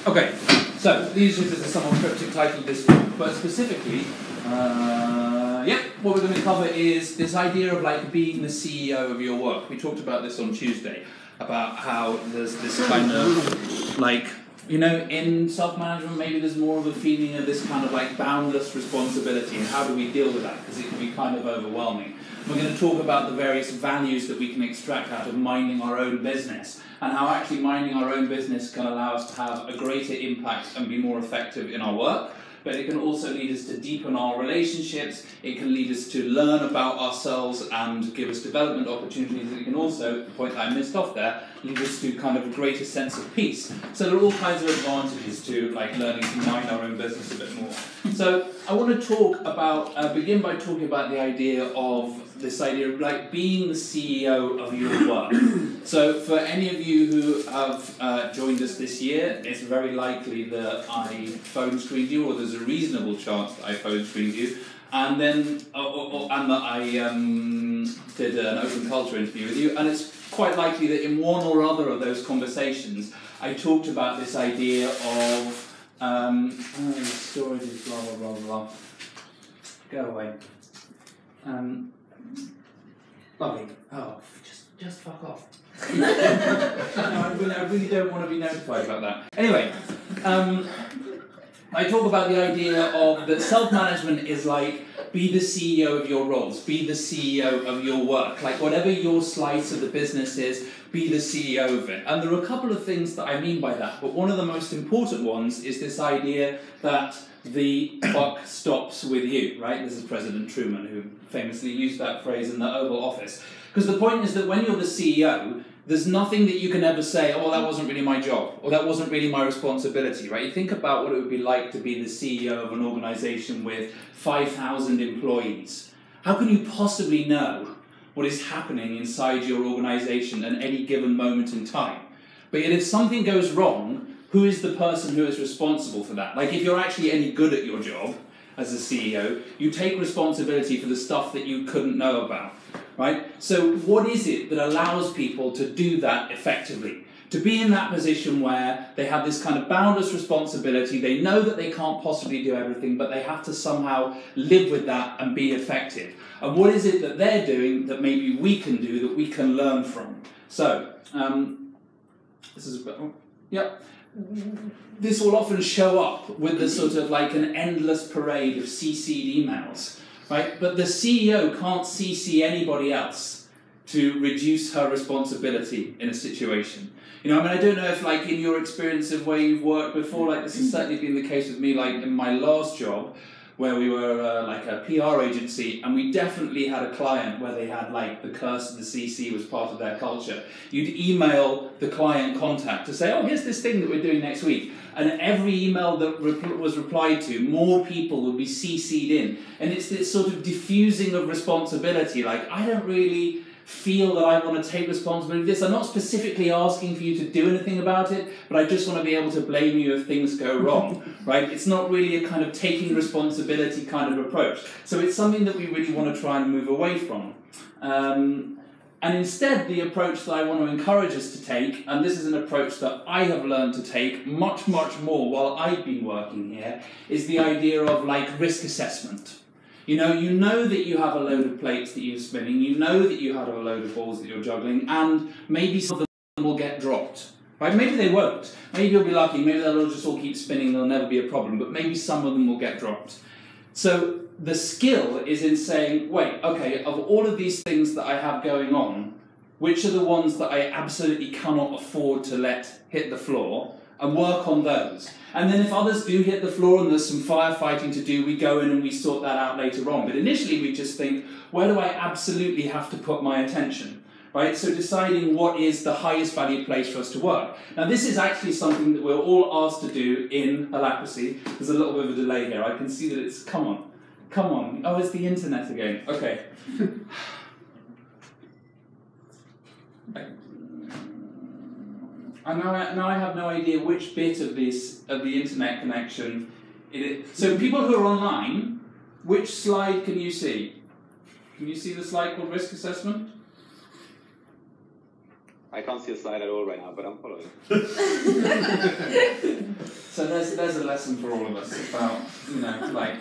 Okay, so leadership is a somewhat cryptic title this week, but specifically, what we're going to cover is this idea of like being the CEO of your work. We talked about this on Tuesday, about how there's this kind of like, you know, in self-management maybe there's more of a feeling of this kind of like boundless responsibility, and how do we deal with that, because it can be kind of overwhelming. We're going to talk about the various values that we can extract out of minding our own business, and how actually minding our own business can allow us to have a greater impact and be more effective in our work. But it can also lead us to deepen our relationships, it can lead us to learn about ourselves and give us development opportunities, and it can also, the point that I missed off there, lead us to kind of a greater sense of peace. So there are all kinds of advantages to like learning to mind our own business a bit more. So I want to talk about, begin by talking about the idea of this idea of like being the CEO of your work. So for any of you who have joined us this year, it's very likely that I phone screened you, or there's a reasonable chance that I phone screened you, and then and that I did an open culture interview with you, and it's quite likely that in one or other of those conversations I talked about this idea of storage is blah blah blah blah. Go away. Lovely. Oh, just fuck off. No, I really don't want to be notified about that. Anyway, I talk about the idea of that self-management is like, be the CEO of your roles, be the CEO of your work. Like whatever your slice of the business is, be the CEO of it. And there are a couple of things that I mean by that, but one of the most important ones is this idea that the buck stops with you, right? This is President Truman, who famously used that phrase in the Oval Office. Because the point is that when you're the CEO, there's nothing that you can ever say, oh, well, that wasn't really my job, or that wasn't really my responsibility, right? You think about what it would be like to be the CEO of an organization with 5,000 employees. How can you possibly know what is happening inside your organization at any given moment in time? But yet if something goes wrong, who is the person who is responsible for that? Like if you're actually any good at your job as a CEO, you take responsibility for the stuff that you couldn't know about, right? So what is it that allows people to do that effectively? To be in that position where they have this kind of boundless responsibility, they know that they can't possibly do everything, but they have to somehow live with that and be effective. And what is it that they're doing that maybe we can do, that we can learn from? So, this is a bit, this will often show up with the sort of like an endless parade of CC'd emails, right? But the CEO can't CC anybody else to reduce her responsibility in a situation. You know, I mean, I don't know if like in your experience of where you've worked before, like this has certainly been the case with me, like in my last job, where we were like a PR agency, and we definitely had a client where they had like the curse of the CC was part of their culture. You'd email the client contact to say, oh, here's this thing that we're doing next week. And every email that was replied to, more people would be CC'd in. And it's this sort of diffusing of responsibility. Like, I don't really feel that I want to take responsibility for this. I'm not specifically asking for you to do anything about it, but I just want to be able to blame you if things go wrong, right? It's not really a kind of taking responsibility kind of approach. So it's something that we really want to try and move away from. And instead, the approach that I want to encourage us to take, and this is an approach that I have learned to take much, much more while I've been working here, is the idea of like risk assessment. You know that you have a load of plates that you're spinning, you know that you have a load of balls that you're juggling, and maybe some of them will get dropped. Right? Maybe they won't. Maybe you'll be lucky, maybe they'll just all keep spinning, there'll never be a problem, but maybe some of them will get dropped. So the skill is in saying, wait, okay, of all of these things that I have going on, which are the ones that I absolutely cannot afford to let hit the floor, and work on those. And then if others do hit the floor and there's some firefighting to do, we go in and we sort that out later on. But initially we just think, where do I absolutely have to put my attention? Right? So deciding what is the highest value place for us to work. Now this is actually something that we're all asked to do in Alacrity. There's a little bit of a delay here. I can see that it's, come on. Oh, it's the internet again. Okay. And now I have no idea which bit of the internet connection it is. So people who are online, which slide can you see? Can you see the slide called risk assessment? I can't see a slide at all right now, but I'm following. So there's a lesson for all of us about, you know, like,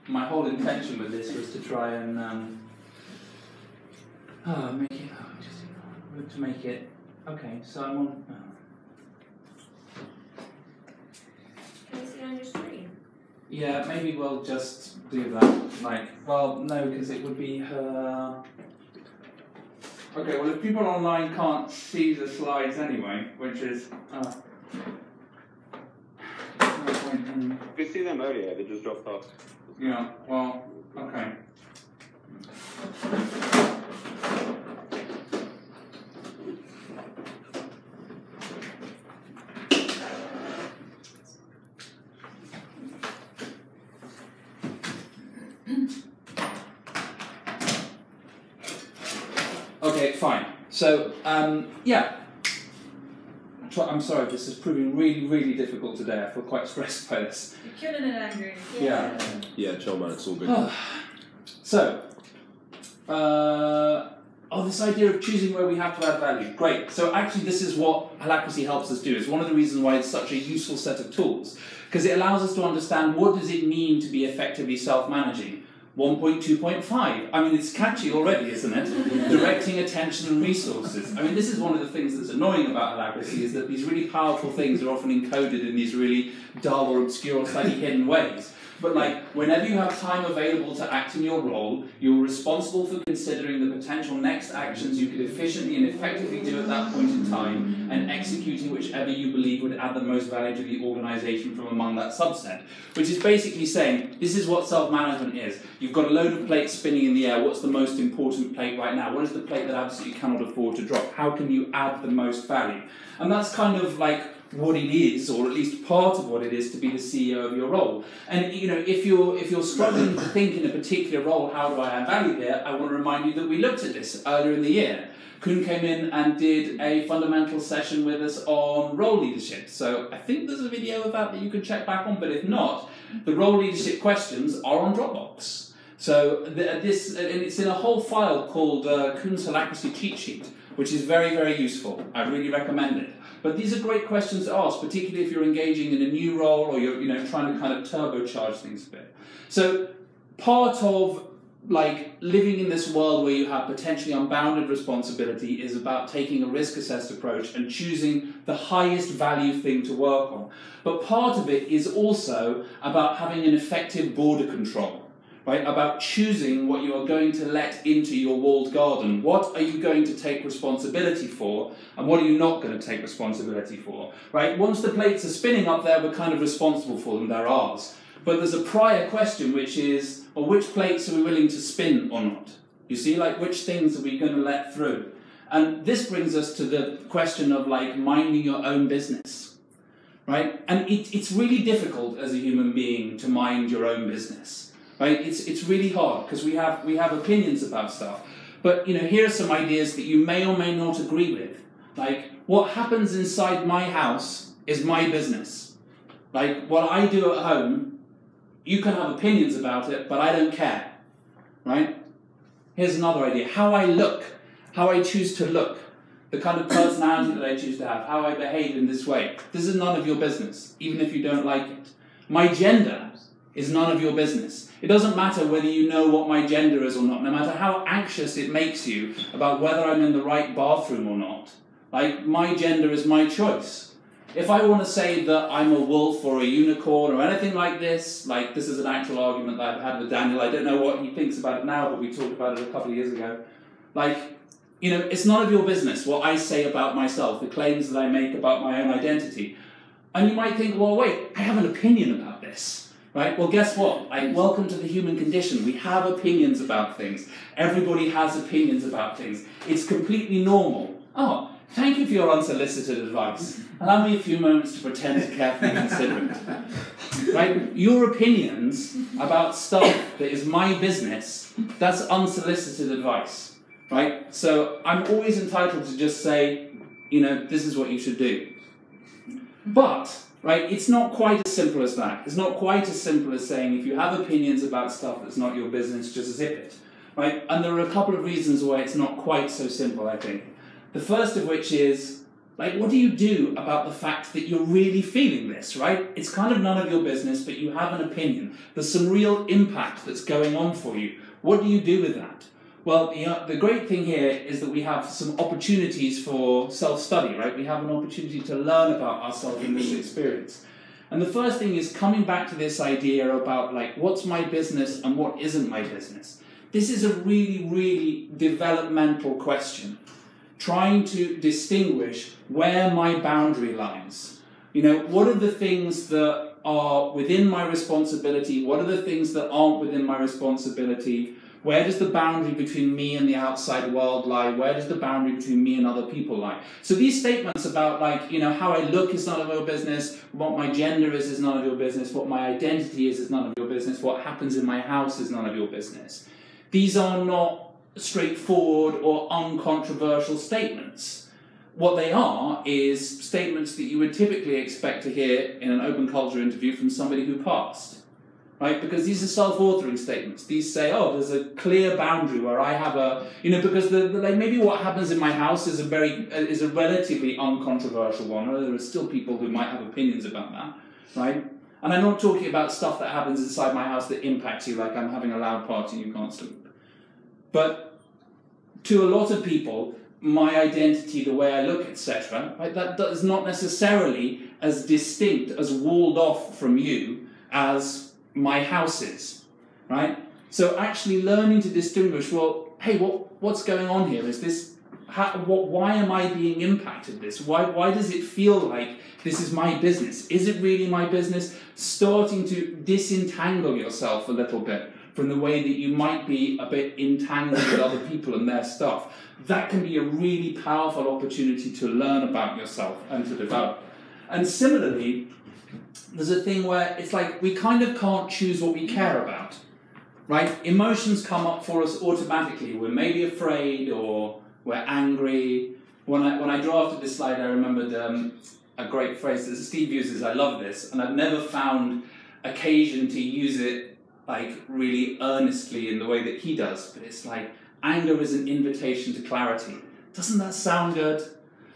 my whole intention with this was to try and make it, okay, so I'm on, Can I see it on your screen? yeah, maybe we'll just do that, like, well, no, because it would be her, okay, well, if people online can't see the slides anyway, which is, no point in, We see them earlier, they just dropped off. yeah, well, okay. Okay, fine. So, yeah. I'm sorry, this is proving really, really difficult today. I feel quite stressed by this. You're killing it, Andrew. Yeah. Yeah, chill, man. It's all good. So, this idea of choosing where we have to add value. Great. So actually, this is what Holacracy helps us do. It's one of the reasons why it's such a useful set of tools, because it allows us to understand what does it mean to be effectively self-managing. 1.2.5. I mean, it's catchy already, isn't it? Directing attention and resources. I mean, this is one of the things that's annoying about Holacracy, is that these really powerful things are often encoded in these really dull or obscure or slightly hidden ways. But like, whenever you have time available to act in your role, you're responsible for considering the potential next actions you could efficiently and effectively do at that point in time, and executing whichever you believe would add the most value to the organisation from among that subset. Which is basically saying, this is what self-management is. You've got a load of plates spinning in the air. What's the most important plate right now? What is the plate that absolutely cannot afford to drop? How can you add the most value? And that's kind of like what it is, or at least part of what it is, to be the CEO of your role. And you know, if you're struggling to think in a particular role, how do I add value here? I want to remind you that we looked at this earlier in the year. Kuhn came in and did a fundamental session with us on role leadership. So I think there's a video of that you can check back on, but if not, the role leadership questions are on Dropbox. So and it's in a whole file called Kuhn's Holacracy cheat sheet, which is very, very useful. I really recommend it. But these are great questions to ask, particularly if you're engaging in a new role or you're trying to kind of turbocharge things a bit. So part of like living in this world where you have potentially unbounded responsibility is about taking a risk-assessed approach and choosing the highest value thing to work on. But part of it is also about having an effective border control, right? About choosing what you are going to let into your walled garden. What are you going to take responsibility for, and what are you not going to take responsibility for, right? Once the plates are spinning up there, we're kind of responsible for them, they're ours. But there's a prior question, which is, well, which plates are we willing to spin or not? You see, like, which things are we going to let through? And this brings us to the question of, like, minding your own business, right? And it's really difficult as a human being to mind your own business, right? It's really hard, because we have opinions about stuff. But, you know, here are some ideas that you may or may not agree with. Like, what happens inside my house is my business. Like, what I do at home, you can have opinions about it, but I don't care, right? Here's another idea. How I look, how I choose to look, the kind of personality that I choose to have, how I behave in this way. This is none of your business, even if you don't like it. My gender is none of your business. It doesn't matter whether you know what my gender is or not, no matter how anxious it makes you about whether I'm in the right bathroom or not. Like, my gender is my choice. If I want to say that I'm a wolf or a unicorn or anything like this is an actual argument that I've had with Daniel. I don't know what he thinks about it now, but we talked about it a couple of years ago. Like, you know, it's none of your business what I say about myself, the claims that I make about my own identity. And you might think, well, wait, I have an opinion about this, right? Well, guess what? Welcome to the human condition. We have opinions about things. Everybody has opinions about things. It's completely normal. Oh, thank you for your unsolicited advice. Allow me a few moments to pretend to carefully consider it. Right? Your opinions about stuff that is my business, that's unsolicited advice. Right? So I'm always entitled to just say, you know, this is what you should do. But, right, it's not quite as simple as that. It's not quite as simple as saying, if you have opinions about stuff that's not your business, just zip it. Right? And there are a couple of reasons why it's not quite so simple, I think. The first of which is, like, what do you do about the fact that you're really feeling this, right? It's kind of none of your business, but you have an opinion. There's some real impact that's going on for you. What do you do with that? Well, the great thing here is that we have some opportunities for self-study, right? We have an opportunity to learn about ourselves in this experience. And the first thing is coming back to this idea about, like, what's my business and what isn't my business. This is a really, really developmental question. Trying to distinguish where my boundary lies. You know, what are the things that are within my responsibility? What are the things that aren't within my responsibility? Where does the boundary between me and the outside world lie? Where does the boundary between me and other people lie? So these statements about, like, you know, how I look is none of your business, what my gender is none of your business, what my identity is none of your business, what happens in my house is none of your business. These are not straightforward or uncontroversial statements. What they are is statements that you would typically expect to hear in an open culture interview from somebody who passed. Right? Because these are self-authoring statements. These say, oh, there's a clear boundary where I have a, you know, because like maybe what happens in my house is a relatively uncontroversial one, or there are still people who might have opinions about that, right? And I'm not talking about stuff that happens inside my house that impacts you, like I'm having a loud party and you can't sleep. But to a lot of people, my identity, the way I look, etc., right, that is not necessarily as distinct, as walled off from you as my house is, right? So actually learning to distinguish, well, hey, what's going on here? Is this, why am I being impacted this? Why does it feel like this is my business? Is it really my business? Starting to disentangle yourself a little bit from the way that you might be a bit entangled with other people and their stuff. That can be a really powerful opportunity to learn about yourself and to develop. And similarly, there's a thing where it's like we kind of can't choose what we care about, right? Emotions come up for us automatically. We're maybe afraid or we're angry. When I drafted this slide, I remembered a great phrase that Steve uses. I love this, and I've never found occasion to use it like really earnestly in the way that he does. But it's like, anger is an invitation to clarity. Doesn't that sound good?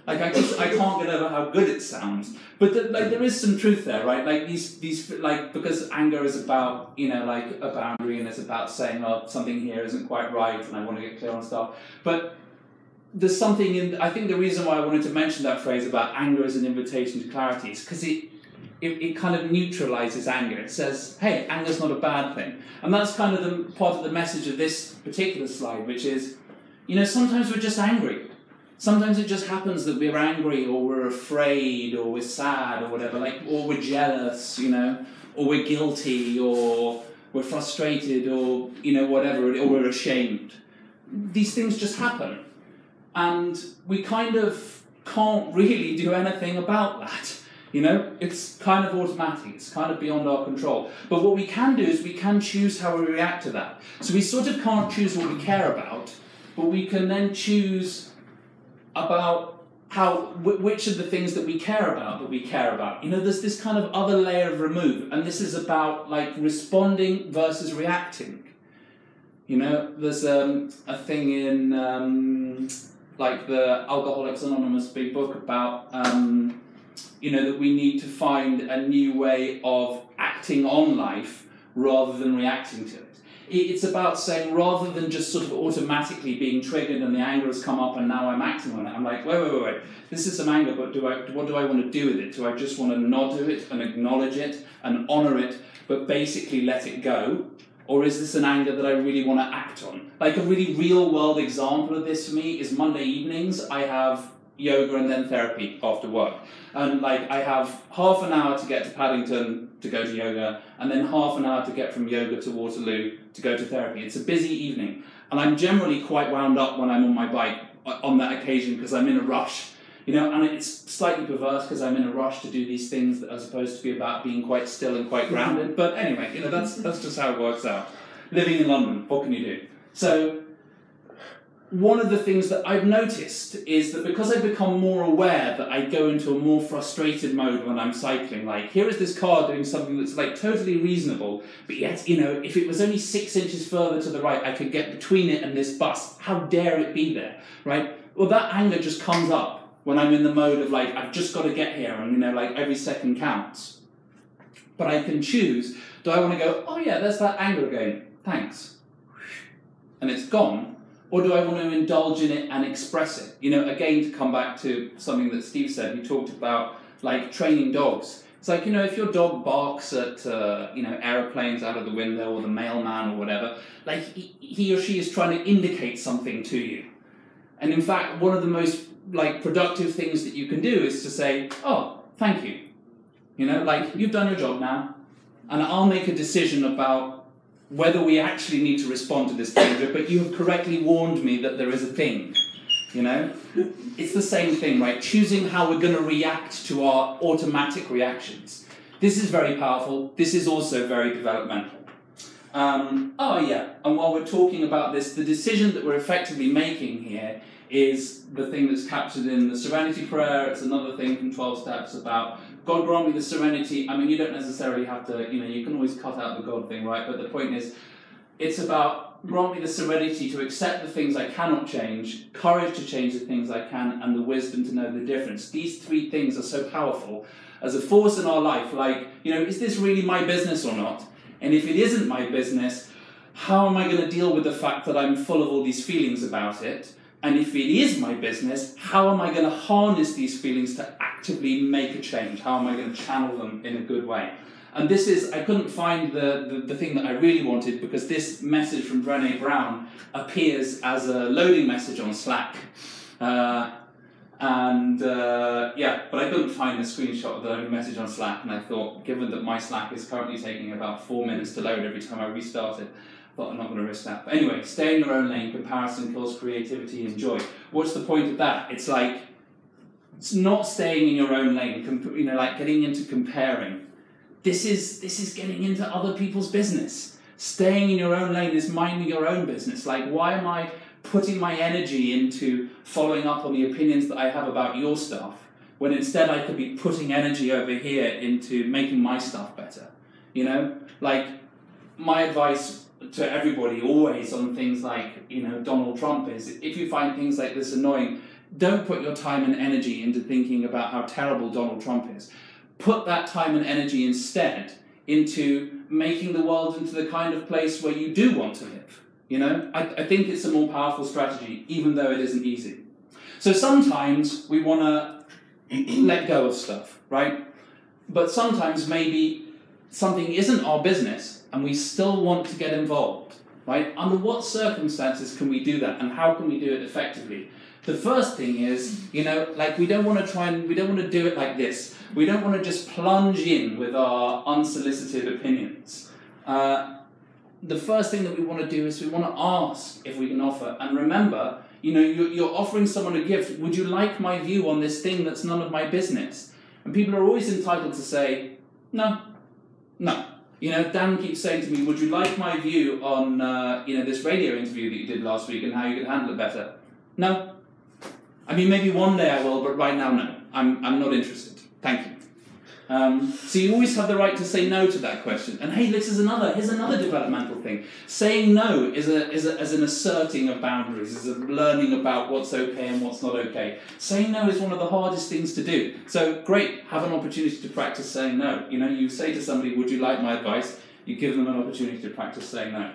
Like I can't get over how good it sounds, but like there is some truth there, right? Like these like, because anger is about, you know, like a boundary, and it's about saying, oh, something here isn't quite right, and I want to get clear on stuff. But there's something in, I think the reason why I wanted to mention that phrase about anger as an invitation to clarity is because it kind of neutralizes anger. It says, hey, anger's not a bad thing, and that's kind of the part of the message of this particular slide, which is, you know, sometimes we're just angry. Sometimes it just happens that we're angry, or we're afraid, or we're sad, or whatever, like, or we're jealous, you know, or we're guilty, or we're frustrated, or, you know, whatever, or we're ashamed. These things just happen. And we kind of can't really do anything about that. You know, it's kind of automatic, it's kind of beyond our control. But what we can do is we can choose how we react to that. So we sort of can't choose what we care about, but we can then choose about which of the things that we care about. You know, there's this kind of other layer of remove, and this is about like responding versus reacting. You know, there's a thing in like the Alcoholics Anonymous big book about you know, that we need to find a new way of acting on life rather than reacting to it. It's about saying, rather than just sort of automatically being triggered and the anger has come up and now I'm acting on it, I'm like, wait, this is some anger, but what do I want to do with it? Do I just want to not do it and acknowledge it and honour it, but basically let it go? Or is this an anger that I really want to act on? Like a really real world example of this for me is Monday evenings, I have yoga and then therapy after work. And like I have half an hour to get to Paddington to go to yoga, and then half an hour to get from yoga to Waterloo to go to therapy. It's a busy evening, and I'm generally quite wound up when I'm on my bike on that occasion because I'm in a rush. You know, and it's slightly perverse because I'm in a rush to do these things that are supposed to be about being quite still and quite grounded. But anyway, you know, that's just how it works out. Living in London, what can you do? So one of the things that I've noticed is that because I've become more aware that I go into a more frustrated mode when I'm cycling, like here is this car doing something that's like totally reasonable, but yet, you know, if it was only 6 inches further to the right, I could get between it and this bus. How dare it be there, right? well, that anger just comes up when I'm in the mode of like, I've just got to get here, and like every second counts. But I can choose, do I want to go, oh yeah, there's that anger again, thanks, and it's gone, or do I want to indulge in it and express it? Again, to come back to something that Steve said, he talked about like training dogs. It's like, if your dog barks at, aeroplanes out of the window or the mailman or whatever, like he or she is trying to indicate something to you. And in fact, one of the most like productive things that you can do is to say, oh, thank you. Like you've done your job now, and I'll make a decision about whether we actually need to respond to this danger, but you have correctly warned me that there is a thing. It's the same thing, right? Choosing how we're going to react to our automatic reactions. This is very powerful. This is also very developmental. And while we're talking about this, the decision that we're effectively making here is the thing that's captured in the Serenity Prayer. It's another thing from 12 Steps about God grant me the serenity. I mean, you don't necessarily have to, you can always cut out the God thing, right? But the point is, it's about grant me the serenity to accept the things I cannot change, courage to change the things I can, and the wisdom to know the difference. These three things are so powerful as a force in our life. Like, is this really my business or not? And if it isn't my business, how am I going to deal with the fact that I'm full of all these feelings about it? And if it is my business, how am I going to harness these feelings to actively make a change? How am I going to channel them in a good way? And this is, I couldn't find the thing that I really wanted, because this message from Brené Brown appears as a loading message on Slack. But I couldn't find the screenshot of the loading message on Slack, and I thought, given that my Slack is currently taking about 4 minutes to load every time I restart it, I thought I'm not going to risk that. But anyway, stay in your own lane, comparison kills creativity and joy. What's the point of that? It's like, it's not staying in your own lane, like getting into comparing. This is getting into other people's business. Staying in your own lane is minding your own business. Like, why am I putting my energy into following up on the opinions that I have about your stuff, when instead I could be putting energy over here into making my stuff better? Like, my advice to everybody always on things like, Donald Trump is, if you find things like this annoying, don't put your time and energy into thinking about how terrible Donald Trump is. Put that time and energy instead into making the world into the kind of place where you do want to live. I think it's a more powerful strategy, even though it isn't easy. So sometimes we want to let go of stuff, right? But sometimes maybe something isn't our business and we still want to get involved, right? Under what circumstances can we do that, and how can we do it effectively? The first thing is, like we don't want to do it like this. We don't want to just plunge in with our unsolicited opinions. The first thing that we want to do is we want to ask if we can offer. And remember, you're offering someone a gift. Would you like my view on this thing that's none of my business? And people are always entitled to say, no. Dan keeps saying to me, would you like my view on this radio interview that you did last week and how you could handle it better? No. I mean, maybe one day I will, but right now, no. I'm not interested. Thank you. So you always have the right to say no to that question. And hey, here's another developmental thing. Saying no is an asserting of boundaries, is a learning about what's okay and what's not okay. Saying no is one of the hardest things to do. So great, have an opportunity to practice saying no. You say to somebody, would you like my advice? You give them an opportunity to practice saying no.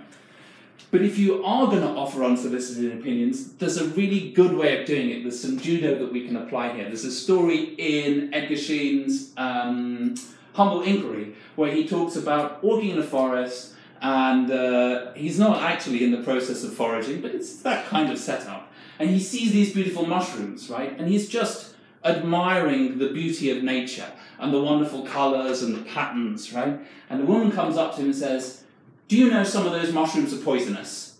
But if you are going to offer unsolicited opinions, there's a really good way of doing it. There's some judo that we can apply here. There's a story in Edgar Sheen's Humble Inquiry where he talks about walking in a forest, and he's not actually in the process of foraging, but it's that kind of setup. And he sees these beautiful mushrooms, right? And he's just admiring the beauty of nature and the wonderful colours and the patterns, right? And the woman comes up to him and says, do you know some of those mushrooms are poisonous?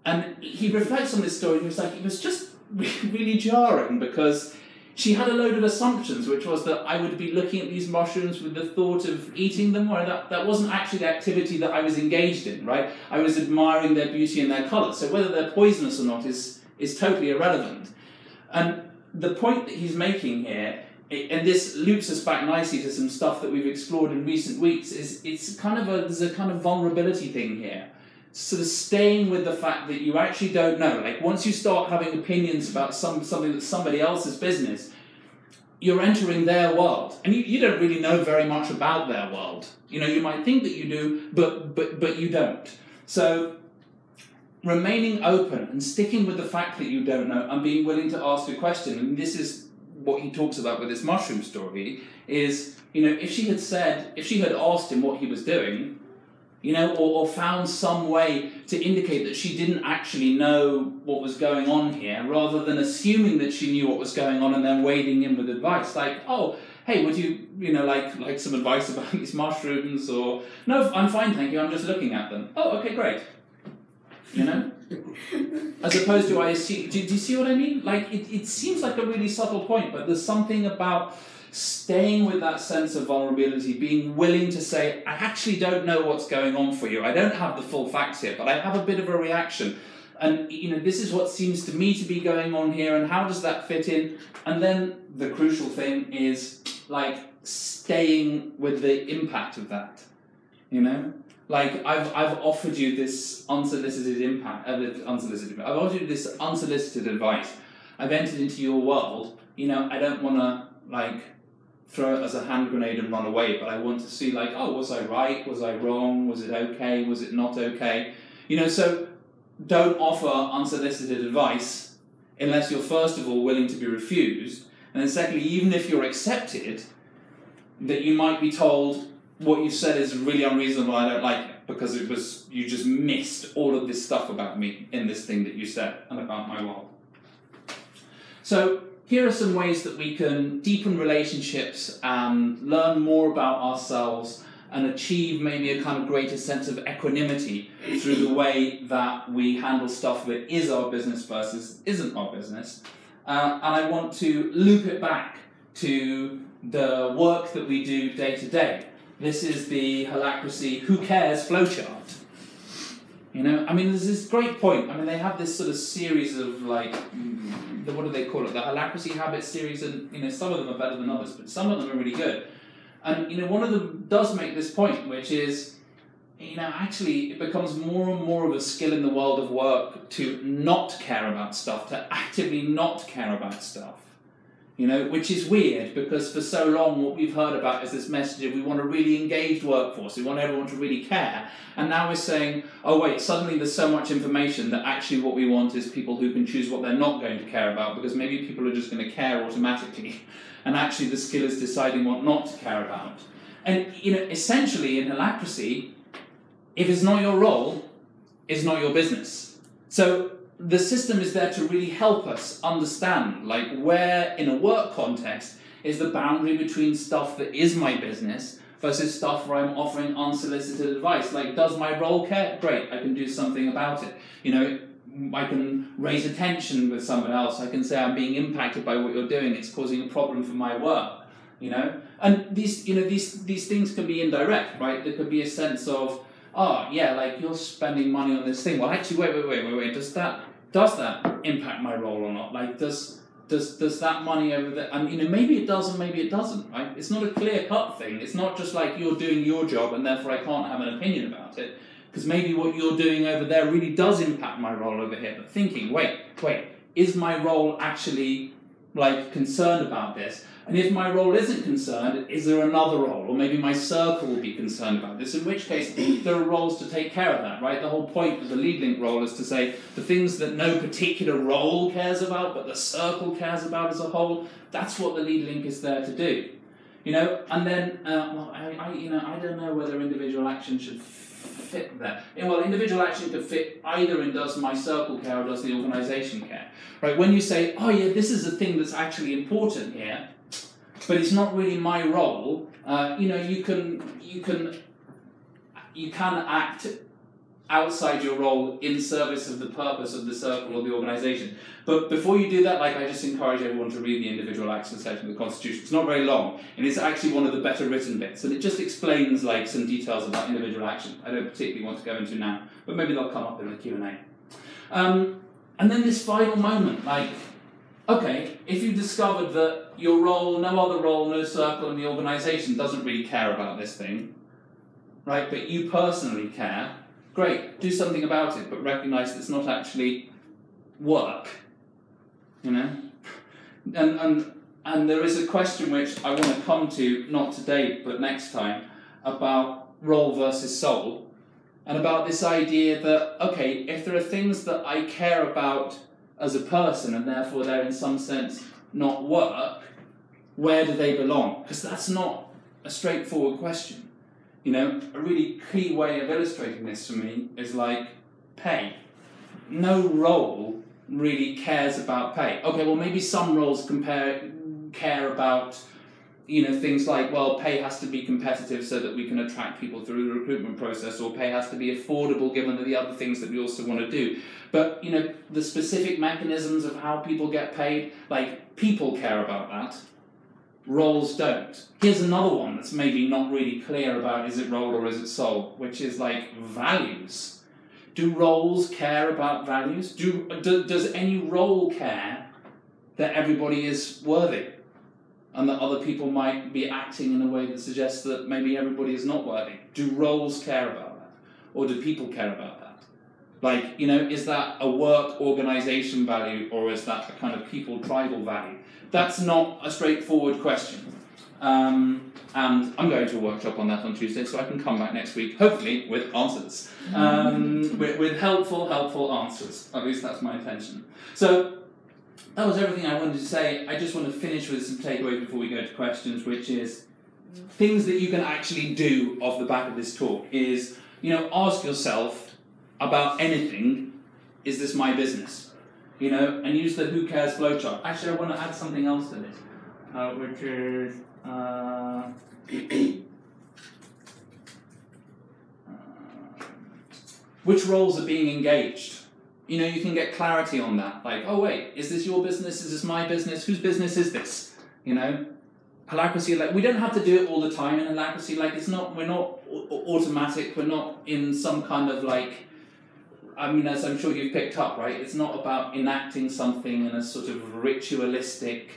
And he reflects on this story and he was like, it was just really jarring, because she had a load of assumptions, which was that I would be looking at these mushrooms with the thought of eating them, or that wasn't actually the activity that I was engaged in, right? I was admiring their beauty and their colour. So whether they're poisonous or not is totally irrelevant. And the point that he's making here, and this loops us back nicely to some stuff that we've explored in recent weeks, is there's a kind of vulnerability thing here. sort of staying with the fact that you actually don't know. Like once you start having opinions about something that's somebody else's business, you're entering their world, and you don't really know very much about their world. You know, you might think that you do, but you don't. So remaining open and sticking with the fact that you don't know and being willing to ask a question, and this is what he talks about with this mushroom story, is, you know, if she had asked him what he was doing, you know, or found some way to indicate that she didn't actually know what was going on here, rather than assuming that she knew what was going on and then wading in with advice, like, oh, hey, would you, you know, like some advice about these mushrooms, or, no, I'm fine, thank you, I'm just looking at them. Oh, okay, great. You know? As opposed to, I assume, do you see what I mean? Like, it seems like a really subtle point, but there's something about staying with that sense of vulnerability, being willing to say, I actually don't know what's going on for you. I don't have the full facts here, but I have a bit of a reaction. And, you know, this is what seems to me to be going on here, and how does that fit in? And then the crucial thing is, like, staying with the impact of that, you know? Like, I've offered you this unsolicited I've offered you this unsolicited advice. I've entered into your world. You know, I don't want to, like, throw it as a hand grenade and run away, but I want to see, like, oh, was I right? Was I wrong? Was it okay? Was it not okay? You know, so don't offer unsolicited advice unless you're, first of all, willing to be refused, and then secondly, even if you're accepted, that you might be told, what you said is really unreasonable, I don't like it, because you just missed all of this stuff about me in this thing that you said and about my world. So here are some ways that we can deepen relationships and learn more about ourselves and achieve maybe a kind of greater sense of equanimity through the way that we handle stuff that is our business versus isn't our business. And I want to loop it back to the work that we do day to day. This is the Holacracy Who Cares flowchart. You know, I mean, there's this great point. I mean, they have this sort of series of, like, what do they call it? The Holacracy Habits series, and, you know, some of them are better than others, but some of them are really good. And, you know, one of them does make this point, which is, you know, actually it becomes more and more of a skill in the world of work to not care about stuff, to actively not care about stuff. You know, which is weird, because for so long what we've heard about is this message of we want a really engaged workforce, we want everyone to really care, and now we're saying, oh wait, suddenly there's so much information that actually what we want is people who can choose what they're not going to care about, because maybe people are just going to care automatically, and actually the skill is deciding what not to care about. And, you know, essentially in Holacracy, if it's not your role, it's not your business. So the system is there to really help us understand, like, where in a work context is the boundary between stuff that is my business versus stuff where I'm offering unsolicited advice. Like, does my role care? Great, I can do something about it. You know, I can raise attention with someone else. I can say I'm being impacted by what you're doing. It's causing a problem for my work. You know, and these things can be indirect, right? There could be a sense of, oh yeah, like, you're spending money on this thing. Well, actually, wait. Does that impact my role or not? Like, does that money over there? And, you know, maybe it does and maybe it doesn't, right? It's not a clear-cut thing. It's not just like you're doing your job and therefore I can't have an opinion about it. Because maybe what you're doing over there really does impact my role over here. But thinking, wait, is my role actually, like, concerned about this? And if my role isn't concerned, is there another role? Or maybe my circle will be concerned about this, in which case there are roles to take care of that, right? The whole point of the lead link role is to say the things that no particular role cares about, but the circle cares about as a whole, that's what the lead link is there to do. You know, and then, I don't know whether individual action should fit there. Well, individual action could fit either in does my circle care or does the organisation care, right? When you say, oh yeah, this is a thing that's actually important here, but it's not really my role. You know, you can act outside your role in service of the purpose of the circle or the organisation. But before you do that, like, I just encourage everyone to read the individual action section of the Constitution. It's not very long, and it's actually one of the better written bits, and it just explains, like, some details about individual action. I don't particularly want to go into now, but maybe they'll come up in the Q&A. And then this final moment, like, okay, if you discovered that your role, no other role, no circle in the organisation doesn't really care about this thing, right, but you personally care, great, do something about it, but recognise that it's not actually work, you know? And there is a question which I want to come to, not today, but next time, about role versus soul, and about this idea that, okay, if there are things that I care about as a person, and therefore they're in some sense not work, where do they belong? Because that's not a straightforward question. You know, a really key way of illustrating this for me is like pay. No role really cares about pay. Okay, well maybe some roles care about, you know, things like, well, pay has to be competitive so that we can attract people through the recruitment process, or pay has to be affordable given the other things that we also want to do. But, you know, the specific mechanisms of how people get paid, like, people care about that. Roles don't. Here's another one that's maybe not really clear about is it role or is it soul, which is like values. Do roles care about values? Does any role care that everybody is worthy and that other people might be acting in a way that suggests that maybe everybody is not worthy? Do roles care about that? Or do people care about that? Like, you know, is that a work organisation value, or is that a kind of people tribal value? That's not a straightforward question. And I'm going to a workshop on that on Tuesday, so I can come back next week, hopefully, with answers. With helpful answers. At least that's my intention. So, that was everything I wanted to say. I just want to finish with some takeaways before we go to questions, which is things that you can actually do off the back of this talk is, you know, ask yourself about anything, is this my business? You know, and use the who cares flowchart. Actually, I want to add something else to this, which is which roles are being engaged. You know, you can get clarity on that. Like, oh wait, is this your business? Is this my business? Whose business is this? You know, Holacracy, like, we don't have to do it all the time in Holacracy. Like, it's not, we're not automatic. We're not in some kind of like, I mean, as I'm sure you've picked up, right? It's not about enacting something in a sort of ritualistic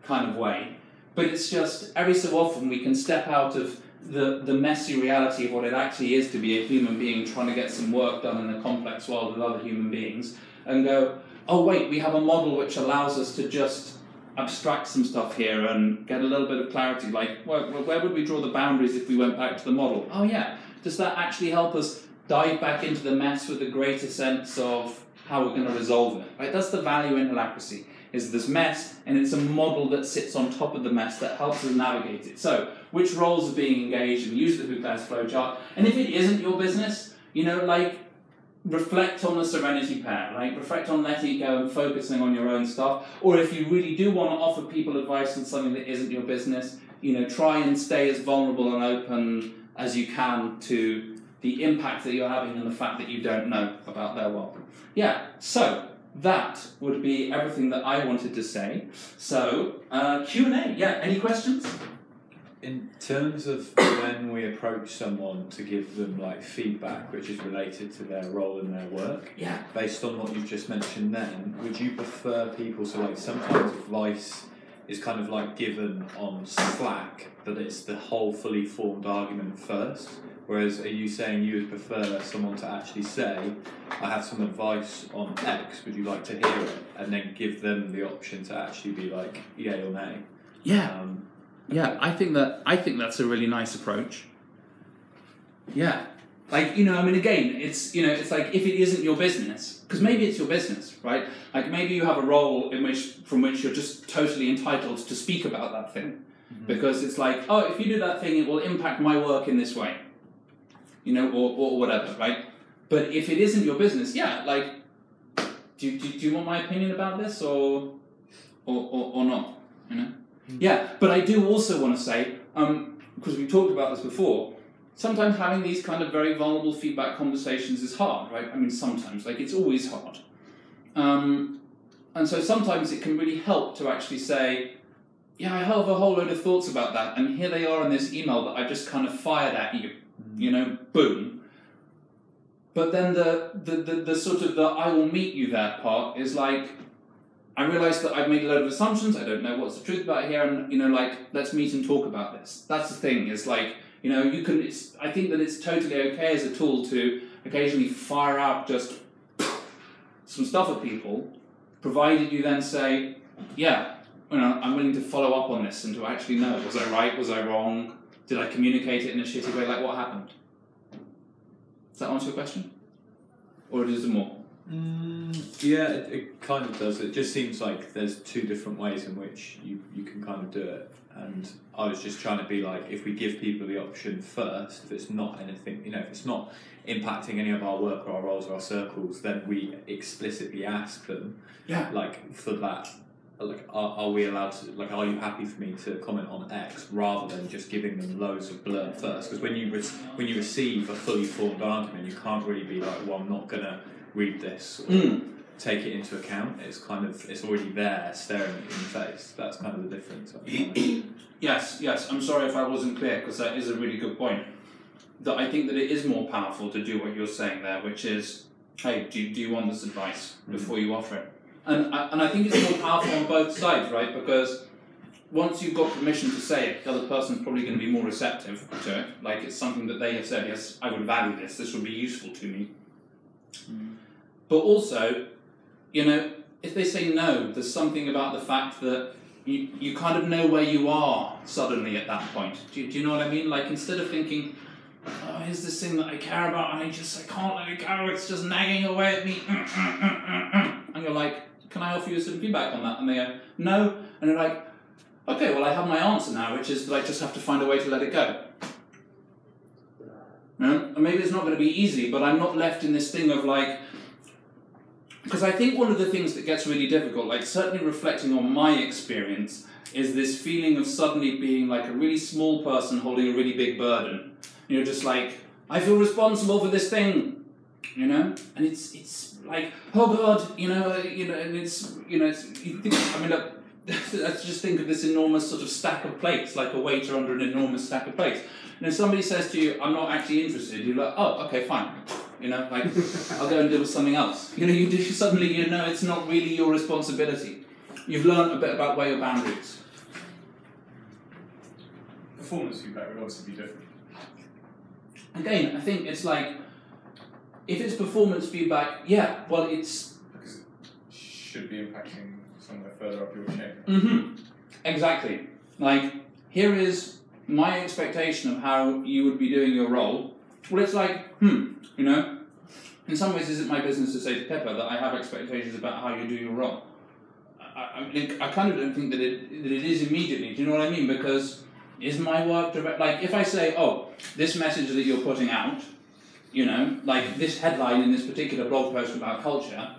kind of way. But it's just, every so often we can step out of the messy reality of what it actually is to be a human being trying to get some work done in a complex world with other human beings, and go, oh wait, we have a model which allows us to just abstract some stuff here and get a little bit of clarity, like, where would we draw the boundaries if we went back to the model? Oh yeah, does that actually help us dive back into the mess with a greater sense of how we're going to resolve it? Right? That's the value in Holacracy, is this mess, and it's a model that sits on top of the mess that helps us navigate it. So, which roles are being engaged, and use the who cares flowchart. And if it isn't your business, you know, like, reflect on the serenity pair, like, reflect on letting it go and focusing on your own stuff. Or if you really do want to offer people advice on something that isn't your business, you know, try and stay as vulnerable and open as you can to the impact that you're having and the fact that you don't know about their world. Yeah, so that would be everything that I wanted to say. So, Q&A, yeah, any questions? In terms of when we approach someone to give them like feedback which is related to their role in their work, yeah, based on what you've just mentioned then, would you prefer people, so like sometimes advice is kind of like given on Slack, but it's the whole fully formed argument first? Whereas are you saying you would prefer someone to actually say, I have some advice on X, would you like to hear it? And then give them the option to actually be like, yay or nay? Yeah. Yeah, I think that's a really nice approach. Yeah. Like, you know, I mean, again, it's, you know, it's like, if it isn't your business, because maybe it's your business, right? Like, maybe you have a role from which you're just totally entitled to speak about that thing. Mm-hmm. Because it's like, oh, if you do that thing, it will impact my work in this way. You know, or whatever, right? But if it isn't your business, yeah, like, do you want my opinion about this, or not? You know? Mm-hmm. Yeah, but I do also want to say, because we talked about this before, sometimes having these kind of very vulnerable feedback conversations is hard, right? I mean, sometimes, like, it's always hard. And so sometimes it can really help to actually say, yeah, I have a whole load of thoughts about that, and here they are in this email that I just kind of fired at you. You know, boom. But then the sort of the I will meet you there part is like, I realise that I've made a load of assumptions, I don't know what's the truth about it here, and, you know, like, let's meet and talk about this. That's the thing, is like, you know, I think that it's totally okay as a tool to occasionally fire out just some stuff at people, provided you then say, yeah, I'm willing to follow up on this and to actually know, was I right, was I wrong, did I communicate it in a shitty way, like what happened? Does that answer your question? Or is there more? Yeah, it kind of does. It just seems like there's two different ways in which you can kind of do it. And I was just trying to be like, if we give people the option first, if it's not anything, if it's not impacting any of our work or our roles or our circles, then we explicitly ask them, like, for that, like, are we allowed to, like, are you happy for me to comment on X, rather than just giving them loads of blurb first? Because when you receive a fully formed argument, you can't really be like, well, I'm not going to read this or take it into account. It's kind of, it's already there staring at you in the face. That's kind of the difference. Yes, I'm sorry if I wasn't clear, because that is a really good point. That I think that it is more powerful to do what you're saying there, which is, hey, do you want this advice before you offer it? And I think it's more powerful on both sides, right? Because once you've got permission to say it, the other person's probably going to be more receptive to it. Like, it's something that they have said, yes, I would value this would be useful to me. But also, if they say no, there's something about the fact that you kind of know where you are suddenly at that point. Do you know what I mean? Like, instead of thinking, oh, here's this thing that I care about and I can't let it go, it's just nagging away at me. And you're like, can I offer you some feedback on that? And they go, no. And you're like, okay, well, I have my answer now, which is that I just have to find a way to let it go. And maybe it's not going to be easy, but I'm not left in this thing of like, because I think one of the things that gets really difficult, like certainly reflecting on my experience, is this feeling of suddenly being like a really small person holding a really big burden. Just like, I feel responsible for this thing, and it's like, oh God, and it's, you think, I mean, let's just think of this enormous sort of stack of plates, like a waiter under an enormous stack of plates. And if somebody says to you, I'm not actually interested, you're like, oh, okay, fine. Like, I'll go and deal with something else. Suddenly it's not really your responsibility. You've learned a bit about where your boundaries. Performance feedback would obviously be different. Again, I think it's like, if it's performance feedback, yeah, well, it's... Because it should be impacting somewhere further up your chain. Exactly. Like, here is my expectation of how you would be doing your role. Well, it's like, in some ways, is it my business to say to Pippa that I have expectations about how you do your role? I kind of don't think that it is immediately. Do you know what I mean? Because is my work direct? Like, if I say, oh, this message that you're putting out, like this headline in this particular blog post about culture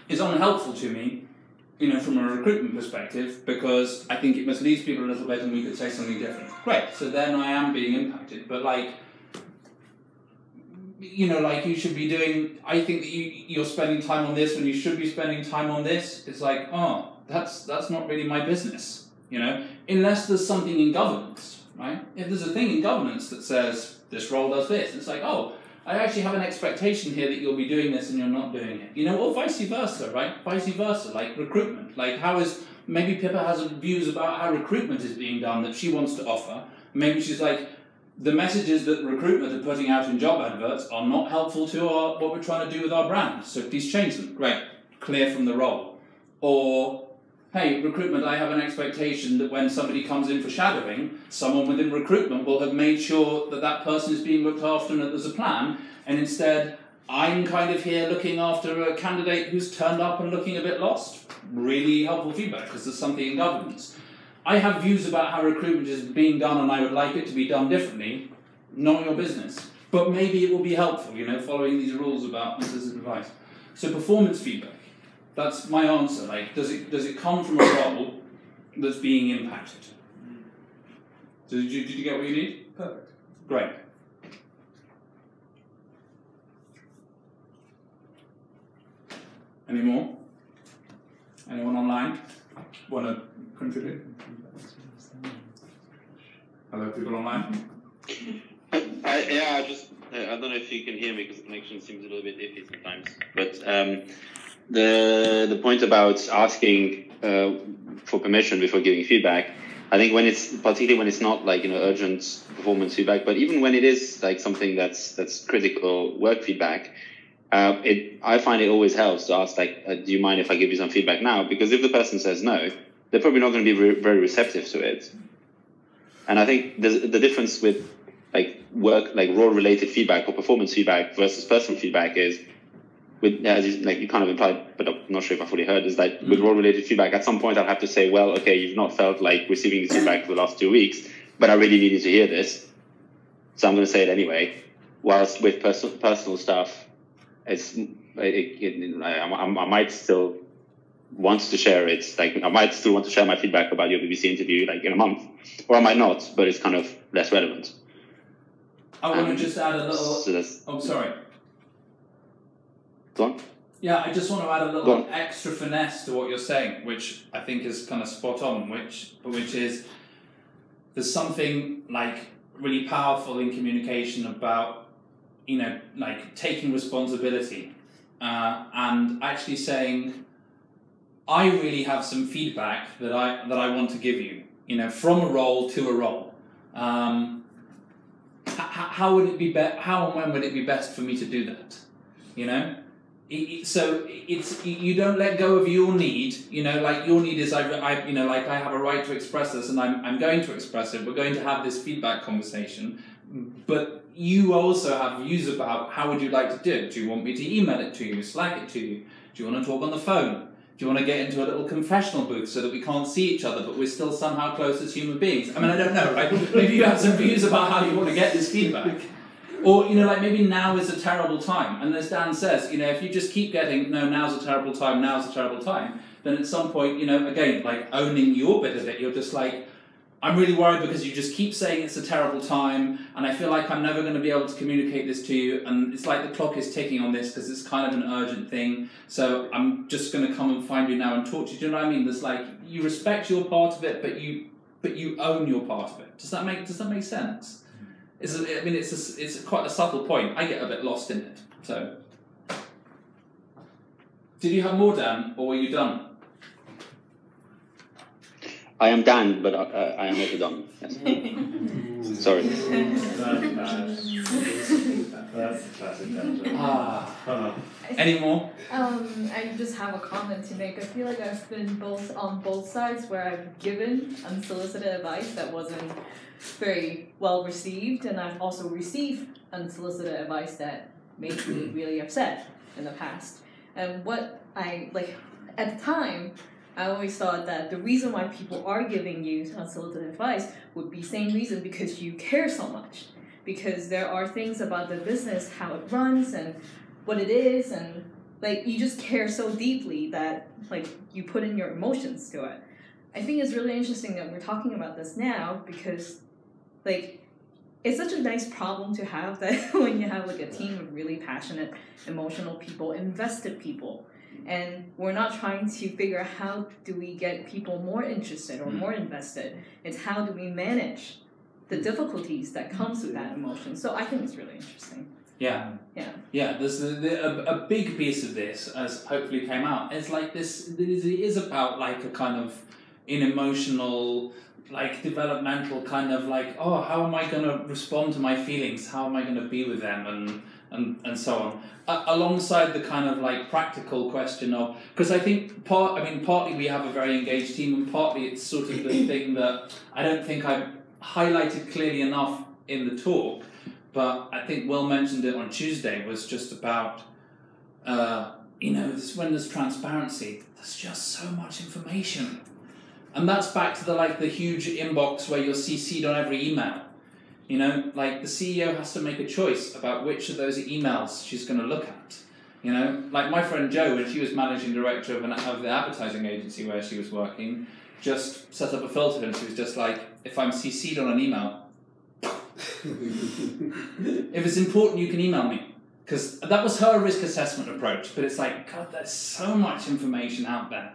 is unhelpful to me, from a recruitment perspective, because I think it misleads people a little bit and we could say something different. Great, so then I am being impacted. But like, like you should be doing, I think that you're spending time on this when you should be spending time on this. It's like, oh, that's not really my business, unless there's something in governance, right? If there's a thing in governance that says this role does this, it's like, oh, I actually have an expectation here that you'll be doing this and you're not doing it. Or vice versa, right? Vice versa, like recruitment. Like, maybe Pippa has views about how recruitment is being done that she wants to offer. Maybe she's like, the messages that recruitment are putting out in job adverts are not helpful to what we're trying to do with our brand, so please change them. Great, clear from the role. Or, hey, recruitment, I have an expectation that when somebody comes in for shadowing, someone within recruitment will have made sure that that person is being looked after and that there's a plan, and instead I'm kind of here looking after a candidate who's turned up and looking a bit lost. Really helpful feedback, because there's something in governance. I have views about how recruitment is being done and I would like it to be done differently. Not your business. But maybe it will be helpful, following these rules about unsolicited advice. So performance feedback. That's my answer. Like, does it come from a role that's being impacted? Did you get what you need? Perfect. Great. Any more? Anyone online want to contribute? Hello, people online? I don't know if you can hear me because the connection seems a little bit iffy sometimes. But the point about asking for permission before giving feedback, I think particularly when it's not like, urgent performance feedback, but even when it is like something that's critical work feedback, I find it always helps to ask like, do you mind if I give you some feedback now? Because if the person says no, they're probably not going to be very receptive to it. And I think the difference with like role-related feedback or performance feedback versus personal feedback is, as you kind of implied, but I'm not sure if I fully heard, is that with role-related feedback, at some point I'll have to say, well, okay, you've not felt like receiving this feedback for the last 2 weeks, but I really needed to hear this, so I'm going to say it anyway. Whilst with personal stuff, I might still want to share it. Like I might still want to share my feedback about your BBC interview, like in a month, or I might not, but it's kind of less relevant. I want to just add a little. So sorry. Go on. Yeah, I just want to add a little extra finesse to what you're saying, which I think is kind of spot on. Which is there's something like really powerful in communication about, like taking responsibility and actually saying, I really have some feedback that I want to give you, from a role to a role. How would it be how and when would it be best for me to do that? So it's, you don't let go of your need. Like your need is I have a right to express this, and I'm going to express it. We're going to have this feedback conversation, but you also have views about how would you like to do it. Do you want me to email it to you, Slack it to you? Do you want to talk on the phone? Do you want to get into a little confessional booth so that we can't see each other, but we're still somehow close as human beings? I mean, I don't know, right? Maybe you have some views about how you want to get this feedback. Or, like maybe now is a terrible time. And as Dan says, if you just keep getting, no, now's a terrible time, then at some point, again, like owning your bit of it, you're just like, I'm really worried because you just keep saying it's a terrible time, and I feel like I'm never going to be able to communicate this to you, and it's like the clock is ticking on this because it's kind of an urgent thing, so I'm just going to come and find you now and talk to you. Do you know what I mean? There's like, you respect your part of it, but you own your part of it. Does that make sense? It's quite a subtle point. I get a bit lost in it. So, did you have more, Dan, or were you done? I am Dan, but I am also done. Yes. Sorry. That's classic Dan. Any more? I just have a comment to make. I feel like I've been on both sides where I've given unsolicited advice that wasn't very well received, and I've also received unsolicited advice that made me really upset in the past. And what I like at the time, I always thought that the reason why people are giving you unsolicited advice would be same reason, because you care so much. Because there are things about the business, how it runs and what it is, and like you just care so deeply that like you put in your emotions to it. I think it's really interesting that we're talking about this now, because like it's such a nice problem to have, that when you have like a team of really passionate, emotional people, invested people, and we're not trying to figure out how do we get people more interested or more invested. It's how do we manage the difficulties that comes with that emotion. So I think it's really interesting. Yeah. There's a big piece of this, as hopefully came out. It's like this. It is about like a kind of an emotional, like developmental kind of like, oh, how am I going to respond to my feelings? How am I going to be with them? And so on. Alongside the kind of like practical question of, because I think partly we have a very engaged team, and partly it's sort of the thing that I don't think I've highlighted clearly enough in the talk, but I think Will mentioned it on Tuesday, was just about, when there's transparency, there's just so much information. And that's back to the huge inbox where you're CC'd on every email. Like the CEO has to make a choice about which of those emails she's going to look at. Like my friend Jo, when she was managing director of the advertising agency where she was working, just set up a filter, and she was just like, if I'm CC'd on an email, if it's important, you can email me. Because that was her risk assessment approach. But it's like, God, there's so much information out there.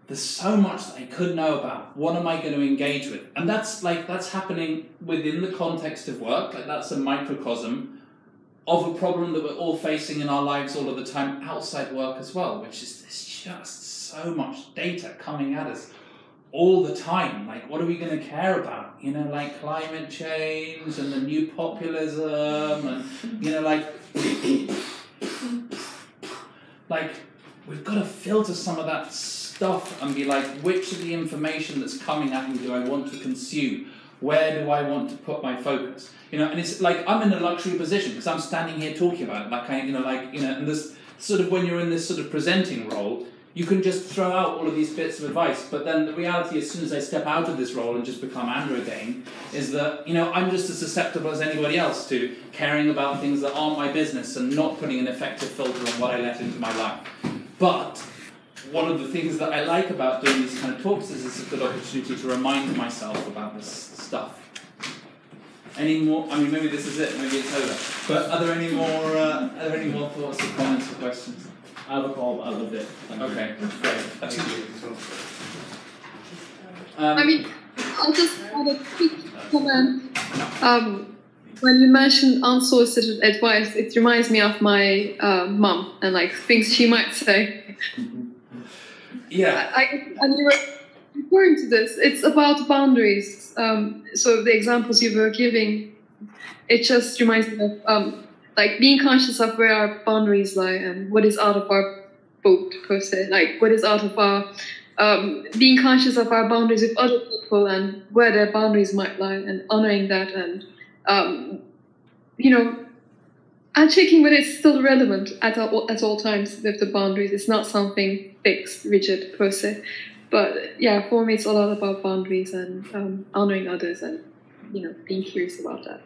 There's so much that I could know about. What am I going to engage with? And that's happening within the context of work. Like that's a microcosm of a problem that we're all facing in our lives all of the time outside work as well, which is there's just so much data coming at us all the time. Like, what are we going to care about? You know, like climate change and the new populism, and you know, like we've got to filter some of that stuff and be like, which of the information that's coming at me do I want to consume? Where do I want to put my focus? You know, and it's like I'm in a luxury position because I'm standing here talking about it. Like and this sort of, when you're in this sort of presenting role, you can just throw out all of these bits of advice. But then the reality, as soon as I step out of this role and just become Andrew again, is that, you know, I'm just as susceptible as anybody else to caring about things that aren't my business and not putting an effective filter on what I let into my life. But one of the things that I like about doing these kind of talks is it's a good opportunity to remind myself about this stuff. Any more? I mean, maybe this is it. Maybe it's over. But are there any more thoughts, or comments, or questions? I have a call. I loved it. Okay, great. I mean, I'll just add a quick comment. When you mentioned unsolicited advice, it reminds me of my mum and like things she might say. Yeah. And you were referring to this. It's about boundaries. So the examples you were giving, it just reminds me of like being conscious of where our boundaries lie and what is out of our boat per se. Like what is out of our being conscious of our boundaries with other people and where their boundaries might lie, and honoring that, and you know, and checking whether it's still relevant at all times with the boundaries. It's not something fixed, rigid per se. But yeah, for me, it's a lot about boundaries and honoring others, and you know, being curious about that.